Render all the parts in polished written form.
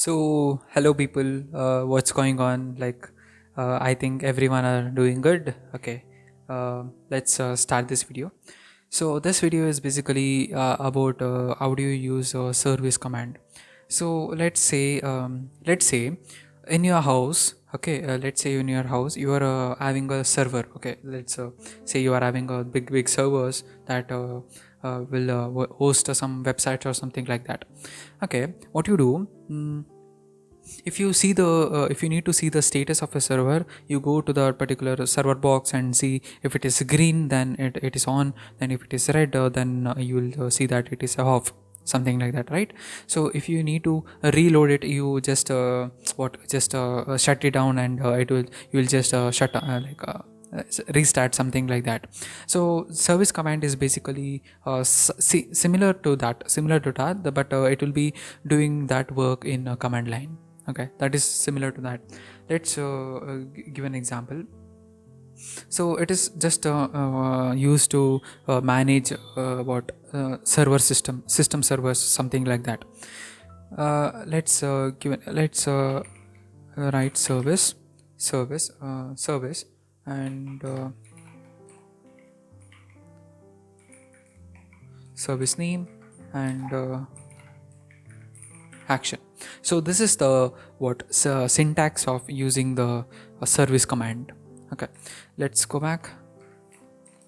So, hello people, what's going on? I think everyone are doing good. Okay, let's start this video. So, this video is basically about how do you use a service command. So, let's say in your house, okay, let's say in your house you are having a server. Okay, let's say you are having a big servers that will host some websites or something like that. Okay, what you do? If you need to see the status of a server, you go to the particular server box and see if it is green, then it is on, then if it is red, then you will see that it is off, something like that, right? So if you need to reload it, you just shut it down, and you will just restart, something like that. So service command is basically similar to that, but it will be doing that work in a command line. Okay, that is similar to that. Let's give an example. So it is just used to manage what system servers, something like that. Let's write service and service name and action. So this is the syntax of using the service command. Okay, let's go back.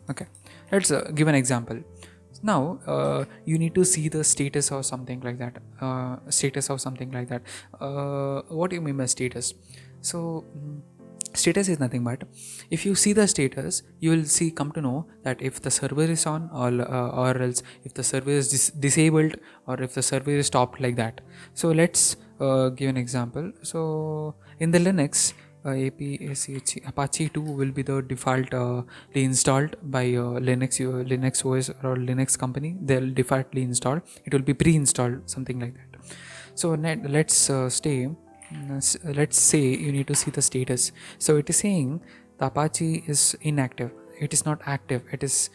Okay, let's give an example. Now you need to see the status or something like that. What do you mean by status? So status is nothing but, if you see the status, you will come to know that if the server is on, or else if the server is disabled, or if the server is stopped, like that. So let's give an example. So in the Linux, Apache 2 will be the defaultly installed by Linux OS or Linux company. They'll defaultly install. It will be pre-installed, something like that. So let's say you need to see the status. So it is saying the Apache is inactive. It is not active. It is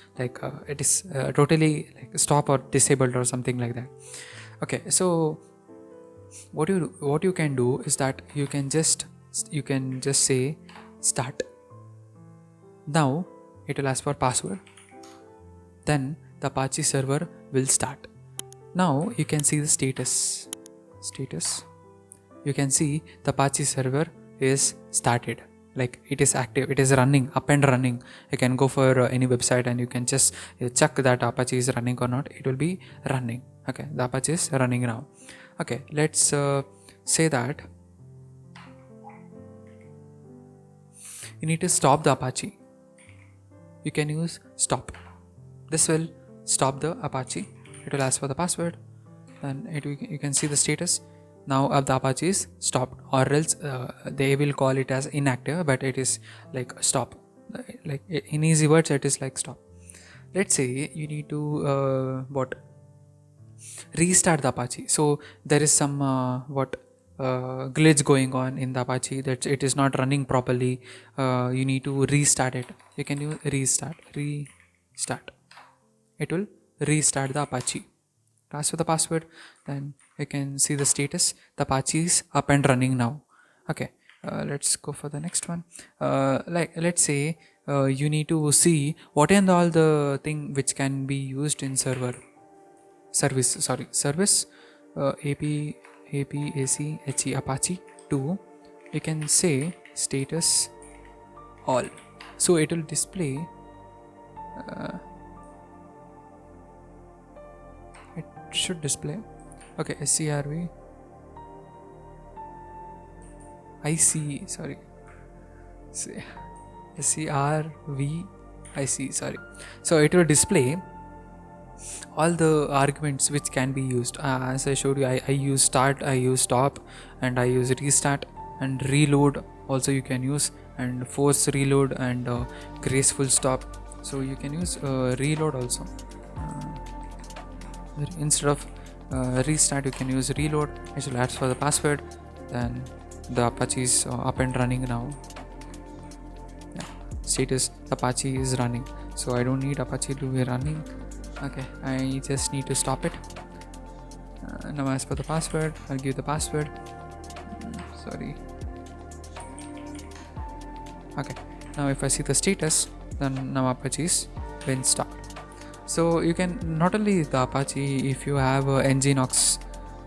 totally like stop or disabled or something like that. Okay, so what you can do is that you can just say start. Now it will ask for password, then the Apache server will start. Now you can see the status. You can see the Apache server is started, like it is active, it is running, up and running. You can go for any website and you can just check that Apache is running or not. It will be running. Okay, the Apache is running now. Okay, let's say that you need to stop the Apache. You can use stop. This will stop the Apache. It will ask for the password, then you can see the status. Now the Apache is stopped, or else they will call it as inactive, but it is like stop. Like in easy words, it is like stop. Let's say you need to restart the Apache. So there is some glitch going on in the Apache, that it is not running properly. You need to restart it. You can use restart. It will restart the Apache. Ask for the password, then you can see the status. The Apache is up and running now. Okay, let's go for the next one. Let's say you need to see what and all the thing which can be used in service apache Apache 2. You can say status all, so it will display it should display. Okay, scrv ic sorry scrv ic sorry. So it will display all the arguments which can be used. As I showed you, I use start, I use stop, and I use restart, and reload also you can use, and force reload, and graceful stop. So you can use reload also. Instead of restart, you can use reload. It will ask for the password, then the Apache is up and running now. Yeah. Status Apache is running, so I don't need Apache to be running. Okay, I just need to stop it. Now ask for the password. I'll give the password. sorry. Okay, now if I see the status, then now Apache is been stopped. So you can not only the Apache, if you have Nginx,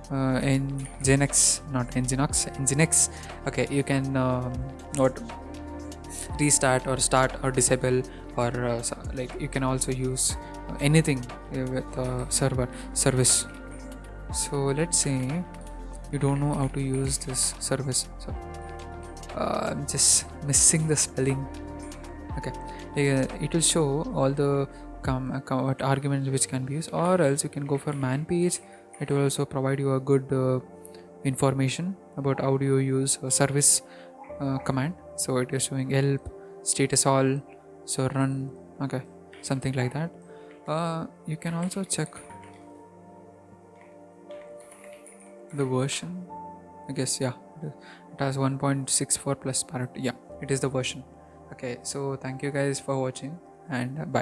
Nginx, not Nginx, Nginx. Okay, you can what restart or start or disable, or like you can also use anything with server service. So let's say you don't know how to use this service. So I'm just missing the spelling. Okay, it will show all the what arguments which can be used, or else you can go for man page. It will also provide you a good information about how do you use a service command. So it is showing help, status all, so run, okay, something like that. You can also check the version, I guess. Yeah, it has 1.64 plus parity. Yeah, it is the version. Okay, so thank you guys for watching, and bye.